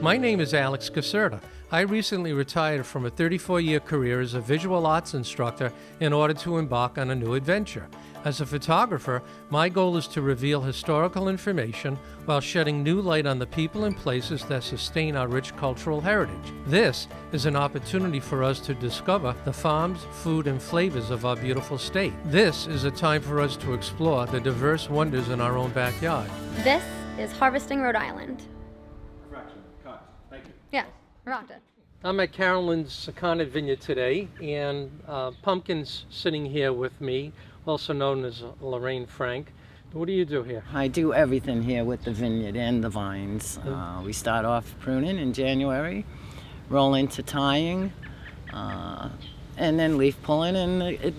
My name is Alex Caserta. I recently retired from a 34-year career as a visual arts instructor in order to embark on a new adventure. As a photographer, my goal is to reveal historical information while shedding new light on the people and places that sustain our rich cultural heritage. This is an opportunity for us to discover the farms, food, and flavors of our beautiful state. This is a time for us to explore the diverse wonders in our own backyard. This is Harvesting Rhode Island. Correction, cut. Thank you. Yeah, rocked it. I'm at Carolyn's Sakonnet Vineyard today, and Pumpkin's sitting here with me, also known as Lorraine Frank. What do you do here? I do everything here with the vineyard and the vines. We start off pruning in January, roll into tying, and then leaf pulling, and it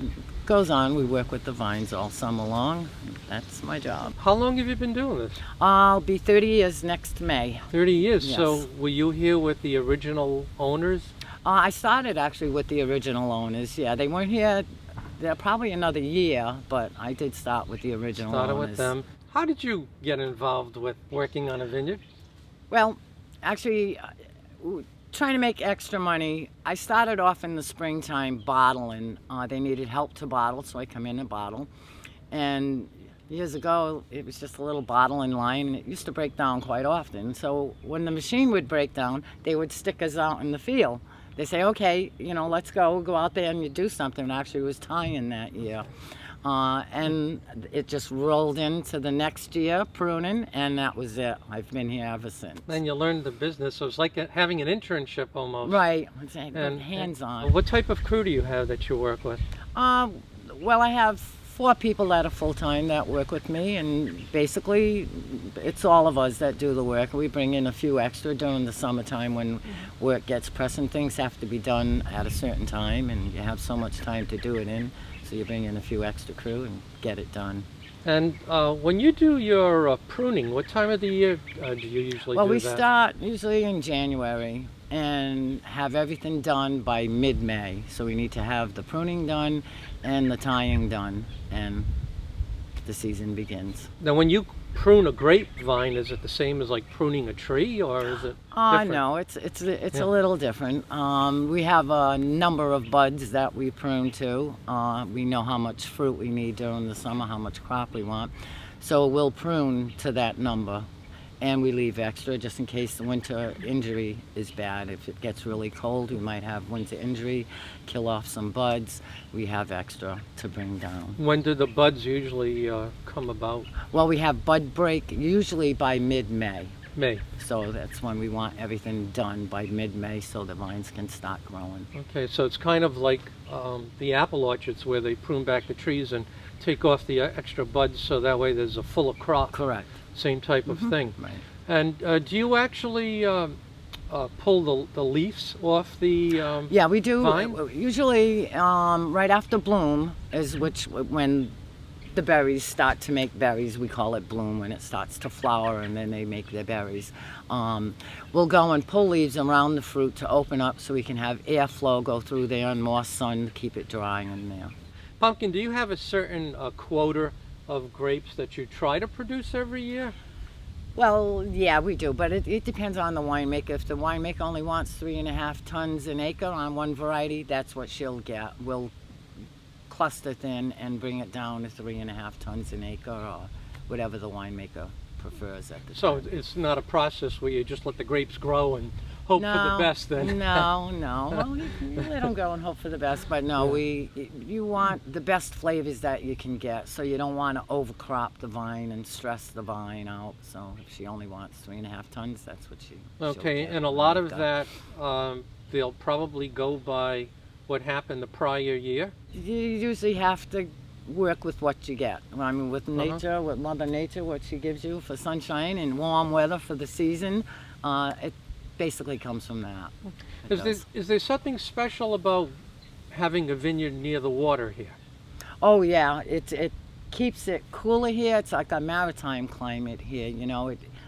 goes on. We work with the vines all summer long. That's my job. How long have you been doing this? I'll be 30 years next May. 30 years. Yes. So were you here with the original owners? I started actually with the original owners. Yeah, they weren't here. They're probably another year, but I did start with the original owners. Started with them. How did you get involved with working on a vineyard? Well, actually, trying to make extra money. I started off in the springtime bottling. They needed help to bottle, so I come in and bottle. And years ago, it was just a little bottling line, and it used to break down quite often. So when the machine would break down, they would stick us out in the field. They say, okay, let's go out there and you do something. And actually, it was tying that year. And it just rolled into the next year, pruning, and that was it. I've been here ever since. Then you learned the business, so it's like having an internship almost. Right, hands-on. What type of crew do you have that you work with? Well, I have 4 people that are full-time that work with me, and basically it's all of us that do the work. We bring in a few extra during the summertime when work gets pressing. Things have to be done at a certain time, and you have so much time to do it in. So you bring in a few extra crew and get it done. And when you do your pruning, what time of the year do you usually do that? Well, we start usually in January and have everything done by mid-May. So we need to have the pruning done and the tying done, and the season begins. Now, when you prune a grapevine, is it the same as like pruning a tree, or is it different? No, it's a little different. We have a number of buds that we prune to. We know how much fruit we need during the summer, how much crop we want. So we'll prune to that number, and we leave extra just in case the winter injury is bad. If it gets really cold, we might have winter injury, kill off some buds. We have extra to bring down. When do the buds usually come about? Well, we have bud break usually by mid-May. May. So that's when we want everything done by mid-May so the vines can start growing. Okay, so it's kind of like the apple orchards where they prune back the trees and take off the extra buds so that way there's a fuller crop. Correct. Same type of thing. Right. And do you actually pull the leaves off the Yeah, we do. vine? Usually right after bloom is when the berries start to make berries. We call it bloom when it starts to flower and then they make their berries. We'll go and pull leaves around the fruit to open up so we can have airflow go through there and more sun to keep it drying in there. Pumpkin, do you have a certain quota of grapes that you try to produce every year? Well, yeah, we do, but it depends on the winemaker. If the winemaker only wants 3.5 tons an acre on one variety, that's what she'll get. We'll cluster thin and bring it down to 3.5 tons an acre or whatever the winemaker prefers at the time. So it's not a process where you just let the grapes grow and hope for the best then? No. Well, you let them go and hope for the best, but no, you want the best flavors that you can get, so you don't want to overcrop the vine and stress the vine out. So if she only wants 3.5 tons, that's what she'll Okay, get. and a lot of that, they'll probably go by what happened the prior year? You usually have to work with what you get. I mean, with nature, with Mother Nature, what she gives you for sunshine and warm weather for the season, it basically comes from that. Is there something special about having a vineyard near the water here? Oh yeah, it keeps it cooler here. It's like a maritime climate here.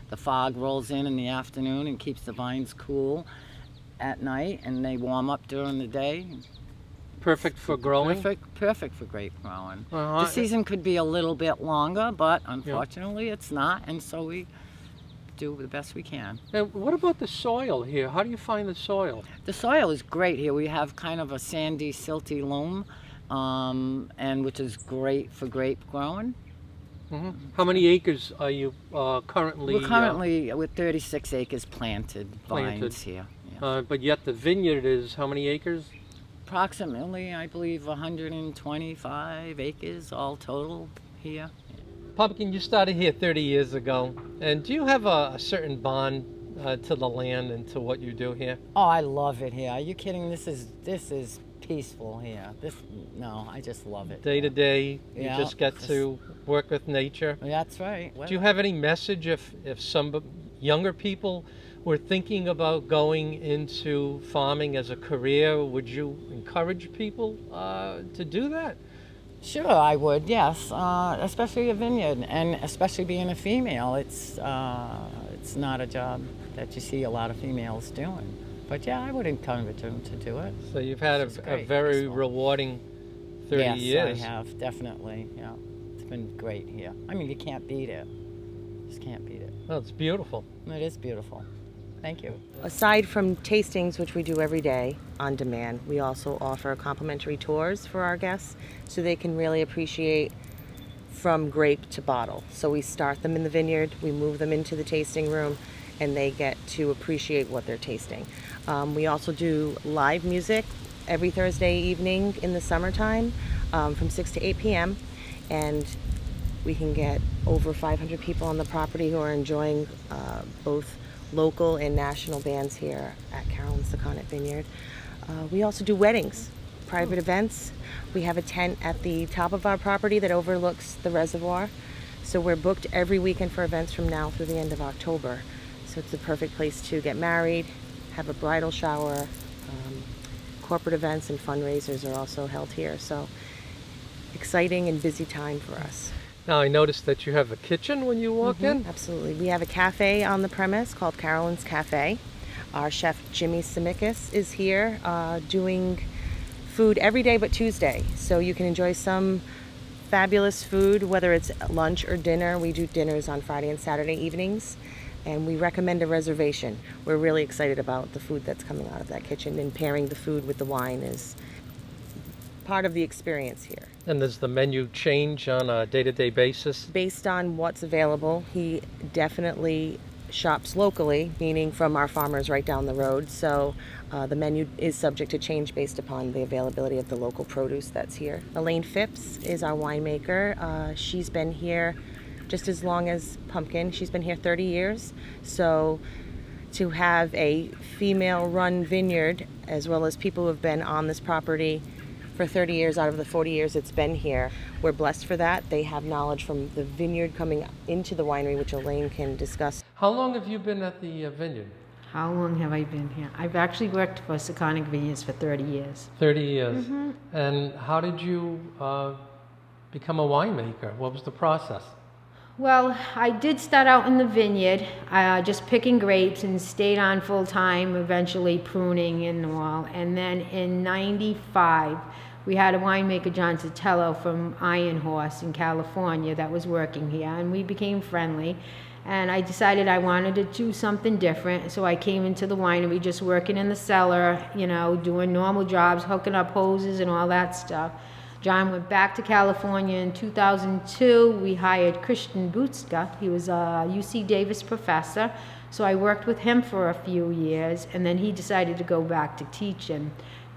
The fog rolls in the afternoon and keeps the vines cool at night, and they warm up during the day. Perfect for growing? Perfect for grape growing. The Uh-huh. season could be a little bit longer, but unfortunately it's not, and so we do the best we can. And what about the soil here? How do you find the soil? The soil is great here. We have kind of a sandy, silty loam, and which is great for grape growing. How many acres are you currently? We're currently with 36 acres planted vines here. Yeah. But yet the vineyard is how many acres? Approximately, I believe, 125 acres all total here. Pumpkin, you started here 30 years ago, and do you have a certain bond to the land and to what you do here? Oh, I love it here. Are you kidding? This is peaceful here. No, I just love it. Day to day, you Yeah, just get to work with nature. That's right. Do you have any message if some younger people were thinking about going into farming as a career? Would you encourage people to do that? Sure, I would, yes, especially a vineyard, and especially being a female. It's not a job that you see a lot of females doing. But yeah, I would encourage them to do it. So you've had a very rewarding 30 years. Yes, I have, definitely, yeah. It's been great here. I mean, you can't beat it. Just can't beat it. Well, it's beautiful. It is beautiful. Thank you. Aside from tastings, which we do every day on demand, we also offer complimentary tours for our guests so they can really appreciate from grape to bottle. So we start them in the vineyard, we move them into the tasting room, and they get to appreciate what they're tasting. We also do live music every Thursday evening in the summertime from 6 to 8 p.m. And we can get over 500 people on the property who are enjoying both local and national bands here at Carolyn Sakonnet Vineyard. We also do weddings, private events. We have a tent at the top of our property that overlooks the reservoir. So we're booked every weekend for events from now through the end of October. So it's the perfect place to get married, have a bridal shower. Corporate events and fundraisers are also held here. So exciting and busy time for us. Now I noticed that you have a kitchen when you walk in. Absolutely. We have a cafe on the premise called Carolyn's Cafe. Our chef Jimmy Simicus is here doing food every day but Tuesday. So you can enjoy some fabulous food, whether it's lunch or dinner. We do dinners on Friday and Saturday evenings, and we recommend a reservation. We're really excited about the food that's coming out of that kitchen, and pairing the food with the wine is part of the experience here. And does the menu change on a day-to-day basis? Based on what's available, he definitely shops locally, meaning from our farmers right down the road. So the menu is subject to change based upon the availability of the local produce that's here. Elaine Phipps is our winemaker. She's been here just as long as Pumpkin. She's been here 30 years. So to have a female-run vineyard, as well as people who have been on this property for 30 years out of the 40 years it's been here, we're blessed for that. They have knowledge from the vineyard coming into the winery, which Elaine can discuss. How long have you been at the vineyard? How long have I been here? I've actually worked for Sakonnet Vineyards for 30 years. 30 years. And how did you become a winemaker? What was the process? Well, I did start out in the vineyard, just picking grapes, and stayed on full time, eventually pruning and all. And then in '95, we had a winemaker, John Sotelo from Iron Horse in California, that was working here, and we became friendly. And I decided I wanted to do something different, so I came into the winery just working in the cellar, you know, doing normal jobs, hooking up hoses and all that stuff. John went back to California in 2002. We hired Christian Butska. He was a UC Davis professor. So I worked with him for a few years, and then he decided to go back to teaching.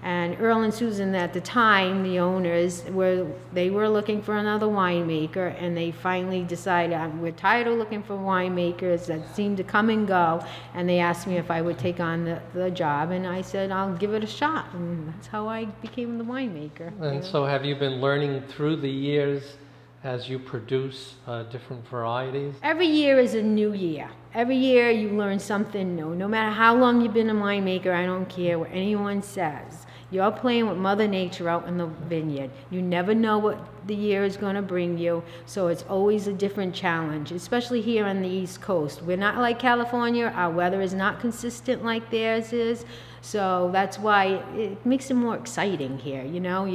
And Earl and Susan at the time, the owners, were looking for another winemaker, and they finally decided, we're tired of looking for winemakers that seem to come and go, and they asked me if I would take on the job, and I said, I'll give it a shot, and that's how I became the winemaker. And so have you been learning through the years as you produce different varieties? Every year is a new year. Every year you learn something new. No matter how long you've been a winemaker, I don't care what anyone says. You're playing with Mother Nature out in the vineyard. You never know what the year is going to bring you, so it's always a different challenge, especially here on the East Coast. We're not like California. Our weather is not consistent like theirs is, so that's why it makes it more exciting here. You know,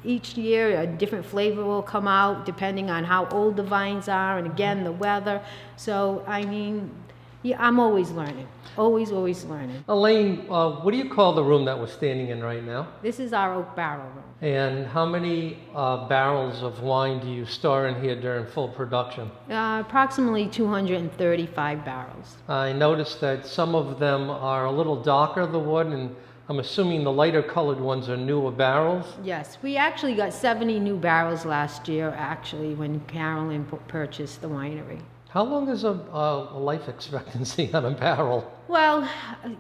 each year a different flavor will come out depending on how old the vines are, and again, the weather. So, I mean, Yeah, I'm always learning. Always learning. Elaine, what do you call the room that we're standing in right now? This is our oak barrel room. And how many barrels of wine do you store in here during full production? Approximately 235 barrels. I noticed that some of them are a little darker, the wood, and I'm assuming the lighter colored ones are newer barrels. Yes, we actually got 70 new barrels last year, actually, when Carolyn purchased the winery. How long is a life expectancy on a barrel? Well,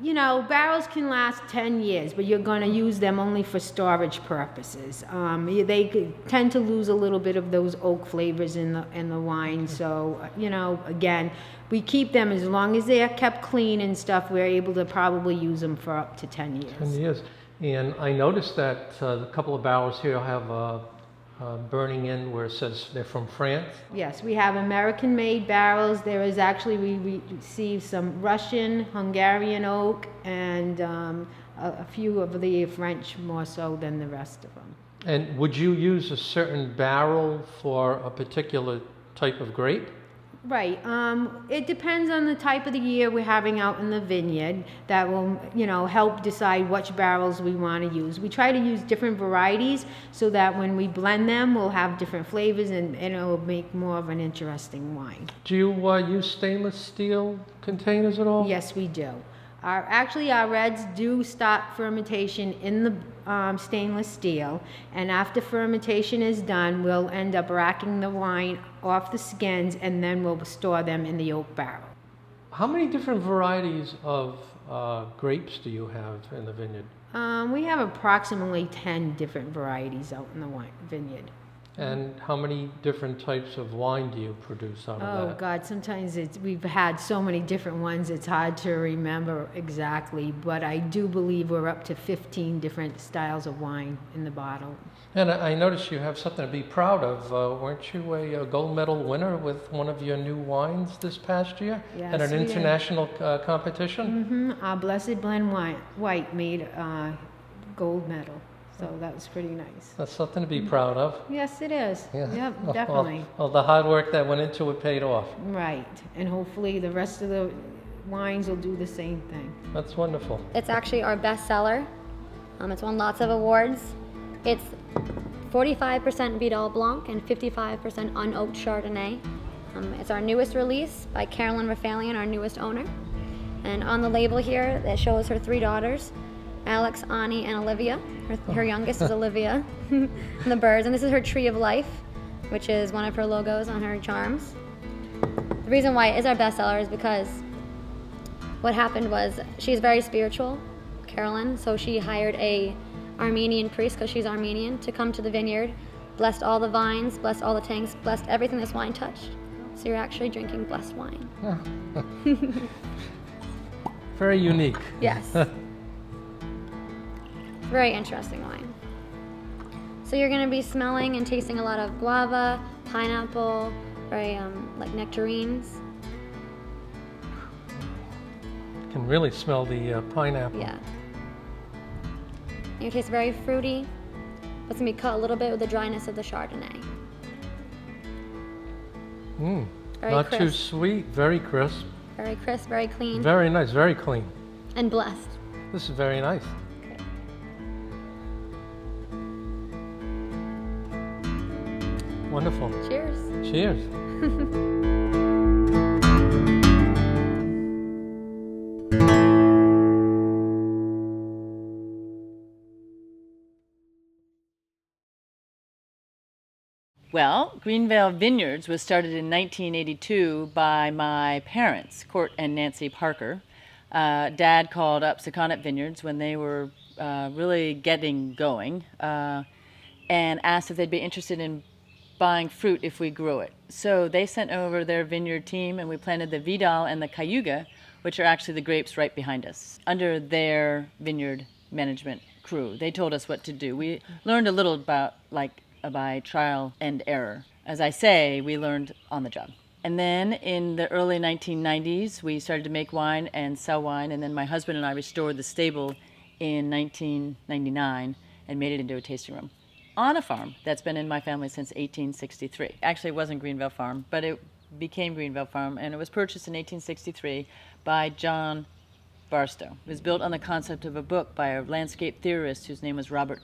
you know, barrels can last 10 years, but you're going to use them only for storage purposes. They tend to lose a little bit of those oak flavors in the wine. So, you know, again, we keep them as long as they are kept clean and stuff. We're able to probably use them for up to 10 years. 10 years. And I noticed that a couple of barrels here have burning in where it says they're from France. Yes, we have American-made barrels. There is actually, we received some Russian, Hungarian oak, and a few of the French more so than the rest of them. And would you use a certain barrel for a particular type of grape? Right. It depends on the type of the year we're having out in the vineyard. That will, you know, help decide which barrels we want to use. We try to use different varieties so that when we blend them, we'll have different flavors and it'll make more of an interesting wine. Do you use stainless steel containers at all? Yes, we do. Actually, our reds do start fermentation in the stainless steel, and after fermentation is done, we'll end up racking the wine off the skins, and then we'll store them in the oak barrel. How many different varieties of grapes do you have in the vineyard? We have approximately 10 different varieties out in the vineyard. And how many different types of wine do you produce out of that? Oh God, sometimes we've had so many different ones, it's hard to remember exactly, but I do believe we're up to 15 different styles of wine in the bottle. And I noticed you have something to be proud of. Weren't you a gold medal winner with one of your new wines this past year? Yes, at an we did. international competition? Our Blessed Blend White made gold medal. So that was pretty nice. That's something to be proud of. Yes, it is. Yeah. Yep, definitely. Well, the hard work that went into it paid off. Right. And hopefully the rest of the wines will do the same thing. That's wonderful. It's actually our best seller. It's won lots of awards. It's 45% Vidal Blanc and 55% unoaked Chardonnay. It's our newest release by Carolyn Rafaelian, our newest owner. And on the label here, it shows her 3 daughters, Alex, Ani, and Olivia. Her youngest is Olivia, the birds. And this is her Tree of Life, which is one of her logos on her charms. The reason why it is our bestseller is because what happened was she's very spiritual, Carolyn, so she hired a Armenian priest, because she's Armenian, to come to the vineyard, blessed all the vines, blessed all the tanks, blessed everything this wine touched. So you're actually drinking blessed wine. Very unique. Yes. Very interesting wine. So you're going to be smelling and tasting a lot of guava, pineapple, very like nectarines. You can really smell the pineapple. Yeah. And it tastes very fruity. It's going to be cut a little bit with the dryness of the Chardonnay. Not crisp. too sweet, very crisp. Very crisp, very clean, Very nice, very clean. and blessed. This is very nice. Wonderful. Cheers. Cheers. Well, Greenvale Vineyards was started in 1982 by my parents, Court and Nancy Parker. Dad called up Sakonnet Vineyards when they were really getting going and asked if they'd be interested in buying fruit if we grew it. So they sent over their vineyard team and we planted the Vidal and the Cayuga, which are actually the grapes right behind us, under their vineyard management crew. They told us what to do. We learned a little about by trial and error. As I say, we learned on the job. And then in the early 1990s, we started to make wine and sell wine, and then my husband and I restored the stable in 1999 and made it into a tasting room on a farm that's been in my family since 1863. Actually, it wasn't Greenvale Farm, but became Greenvale Farm, and it was purchased in 1863 by John Barstow. It was built on the concept of a book by a landscape theorist whose name was Robert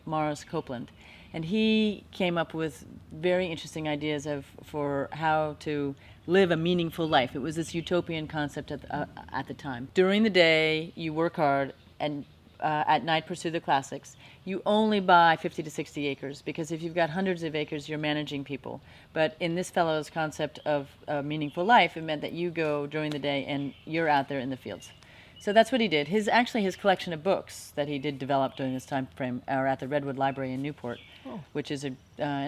Morris Copeland. And he came up with very interesting ideas for how to live a meaningful life. It was this utopian concept at the time. During the day, you work hard, and at night pursue the classics. You only buy 50 to 60 acres, because if you've got hundreds of acres, you're managing people. But in this fellow's concept of a meaningful life, it meant that you go during the day and you're out there in the fields. So that's what he did. His collection of books that he did develop during this time frame are at the Redwood Library in Newport, which is and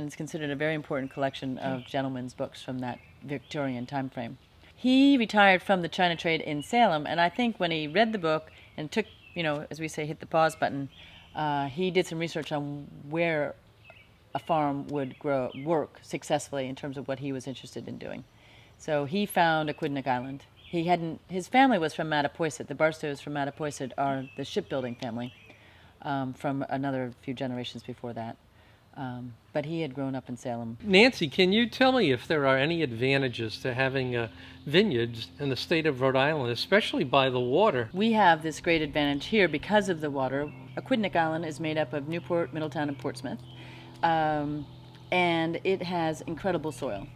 it's considered a very important collection of gentlemen's books from that Victorian time frame. He retired from the China trade in Salem, and I think when he read the book and took, as we say, hit the pause button, he did some research on where a farm would work successfully in terms of what he was interested in doing. So he found Aquidneck Island. His family was from Mattapoisett. The Barstows from Mattapoisett are the shipbuilding family from another few generations before that. But he had grown up in Salem. Nancy, can you tell me if there are any advantages to having vineyards in the state of Rhode Island, especially by the water? We have this great advantage here because of the water. Aquidneck Island is made up of Newport, Middletown, and Portsmouth, and it has incredible soil.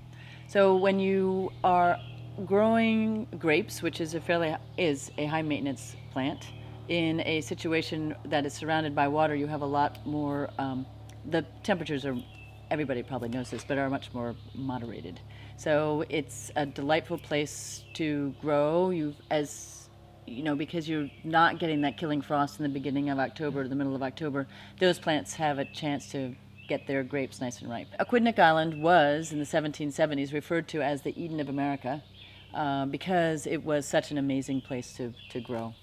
So when you are growing grapes, which is a high maintenance plant, in a situation that is surrounded by water, you have a lot more. The temperatures are, everybody probably knows this, but are much more moderated. So it's a delightful place to grow. Because you're not getting that killing frost in the beginning of October to the middle of October, those plants have a chance to get their grapes nice and ripe. Aquidneck Island was, in the 1770s, referred to as the Eden of America because it was such an amazing place to grow.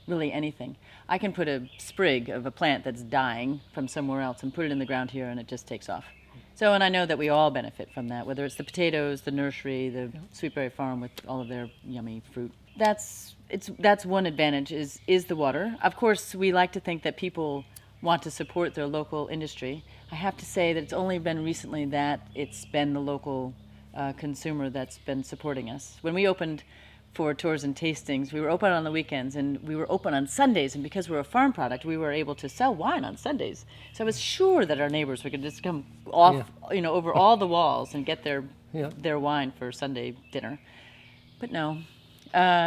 Really anything. I can put a sprig of a plant that's dying from somewhere else and put it in the ground here, and it just takes off. So, and I know that we all benefit from that, whether it's the potatoes, the nursery, the Sweetberry Farm with all of their yummy fruit. That's one advantage is the water. Of course, we like to think that people want to support their local industry. I have to say that it's only been recently that it's been the local consumer that's been supporting us. When we opened for tours and tastings, we were open on the weekends, and we were open on Sundays, and because we're a farm product, we were able to sell wine on Sundays. So I was sure that our neighbors were going to just come off, over all the walls and get their wine for Sunday dinner. But no,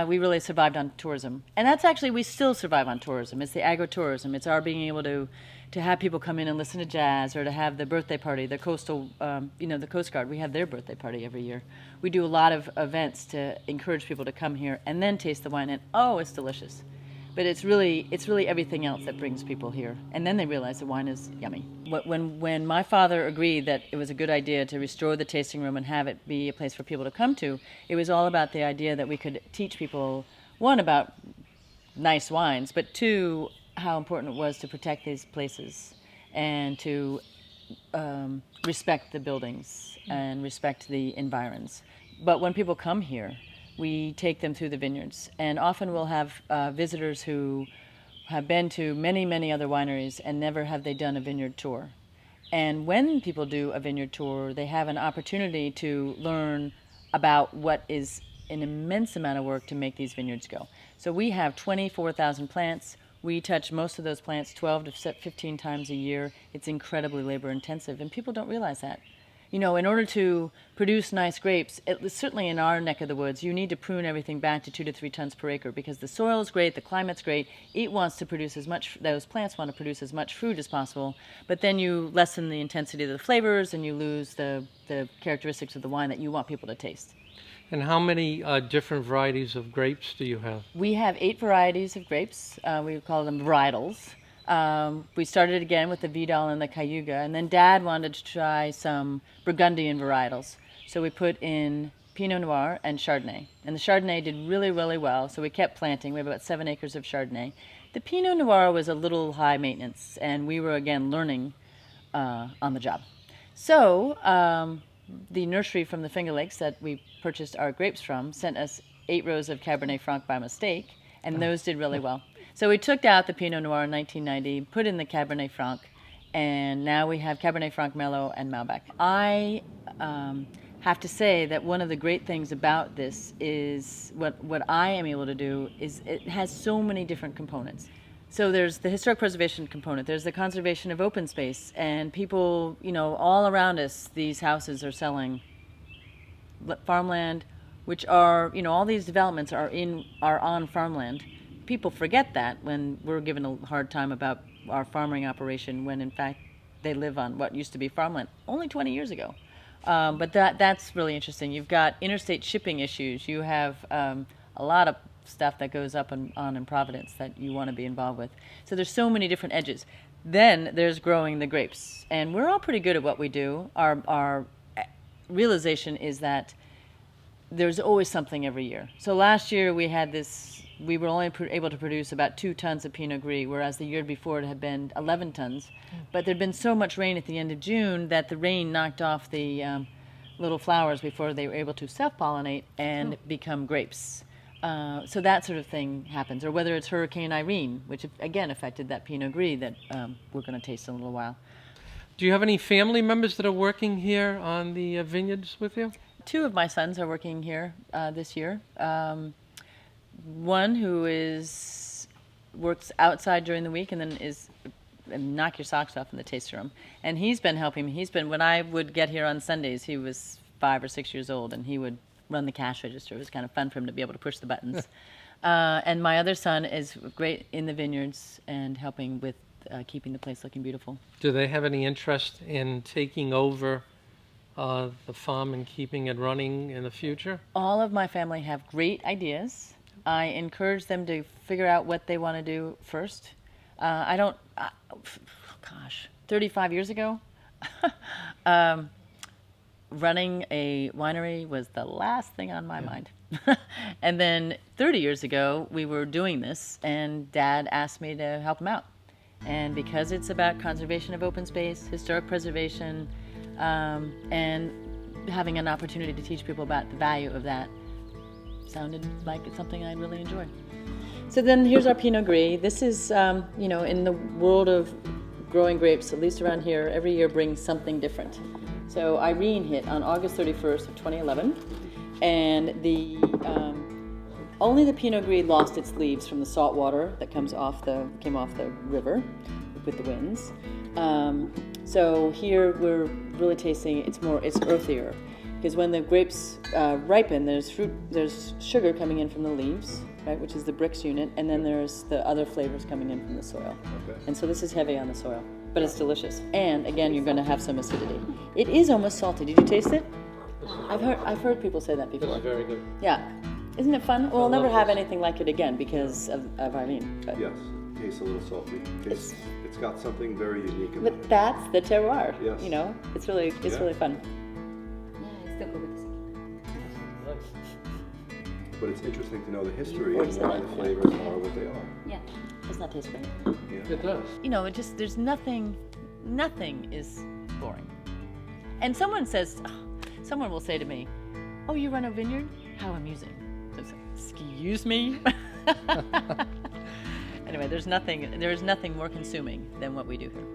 we really survived on tourism. And that's actually, we still survive on tourism. It's the agritourism. It's our being able to have people come in and listen to jazz, or to have the birthday party, the coastal, the Coast Guard, we have their birthday party every year. We do a lot of events to encourage people to come here and then taste the wine, and it's delicious. But it's really everything else that brings people here. And then they realize the wine is yummy. When my father agreed that it was a good idea to restore the tasting room and have it be a place for people to come to, it was all about the idea that we could teach people, one, about nice wines, but two, how important it was to protect these places and to respect the buildings and respect the environs. But when people come here, we take them through the vineyards, and often we'll have visitors who have been to many, many other wineries and never have they done a vineyard tour. And when people do a vineyard tour, they have an opportunity to learn about what is an immense amount of work to make these vineyards go. So we have 24,000 plants. We touch most of those plants 12 to 15 times a year. It's incredibly labor intensive, and people don't realize that. In order to produce nice grapes, certainly in our neck of the woods, you need to prune everything back to 2 to 3 tons per acre, because the soil is great, the climate's great. Those plants want to produce as much fruit as possible, but then you lessen the intensity of the flavors and you lose the characteristics of the wine that you want people to taste. And how many different varieties of grapes do you have? We have 8 varieties of grapes. We call them varietals. We started again with the Vidal and the Cayuga, and then Dad wanted to try some Burgundian varietals. So we put in Pinot Noir and Chardonnay. And the Chardonnay did really, really well, so we kept planting. We have about 7 acres of Chardonnay. The Pinot Noir was a little high maintenance, and we were, again, learning on the job. So the nursery from the Finger Lakes that we purchased our grapes from sent us 8 rows of Cabernet Franc by mistake, and those did really well. So we took out the Pinot Noir in 1990, put in the Cabernet Franc, and now we have Cabernet Franc Merlot and Malbec. I have to say that one of the great things about this is what I am able to do is it has so many different components. So there's the historic preservation component, there's the conservation of open space, and people, all around us, these houses are selling farmland, which are, all these developments are on farmland. People forget that when we're given a hard time about our farming operation, when in fact they live on what used to be farmland only 20 years ago. But that's really interesting. You've got interstate shipping issues. You have a lot of stuff that goes up on in Providence that you want to be involved with. So there's so many different edges. Then there's growing the grapes. And we're all pretty good at what we do. Our realization is that there's always something every year. So last year we were only able to produce about 2 tons of Pinot Gris, whereas the year before it had been 11 tons. But there'd been so much rain at the end of June that the rain knocked off the little flowers before they were able to self-pollinate and become grapes. So that sort of thing happens. Or whether it's Hurricane Irene, which again affected that Pinot Gris that we're going to taste in a little while. Do you have any family members that are working here on the vineyards with you? 2 of my sons are working here this year. One who works outside during the week and then knock your socks off in the taster room. And he's been helping me. When I would get here on Sundays, he was 5 or 6 years old, and he would run the cash register. It was kind of fun for him to be able to push the buttons. And my other son is great in the vineyards and helping with keeping the place looking beautiful. Do they have any interest in taking over the farm and keeping it running in the future? All of my family have great ideas. I encourage them to figure out what they want to do first. 35 years ago, running a winery was the last thing on my mind. And then 30 years ago, we were doing this, and Dad asked me to help him out. And because it's about conservation of open space, historic preservation, and having an opportunity to teach people about the value of that, sounded like it's something I'd really enjoy. So then here's our Pinot Gris. This is, in the world of growing grapes, at least around here, every year brings something different. So Irene hit on August 31st of 2011, and only the Pinot Gris lost its leaves from the salt water that came off the river with the winds. So here we're really tasting, it's earthier. Because when the grapes ripen, there's sugar coming in from the leaves, right, which is the Brix unit, and then there's the other flavors coming in from the soil. Okay. And so this is heavy on the soil, but it's delicious. And again, you're going to have some acidity. It is almost salty. Did you taste it? I've heard people say that before. This is very good. Yeah. Isn't it fun? We'll never have anything like it again because of Irene. But yes, it tastes a little salty. It's got something very unique in it. But that's the terroir. Yes. It's really fun. Still go with this. But it's interesting to know the history and why the flavors are what they are. Yeah. Doesn't that taste great? Yeah. It does. There's nothing is boring. And someone will say to me, "Oh, you run a vineyard? How amusing." Excuse me? Anyway, there is nothing more consuming than what we do here.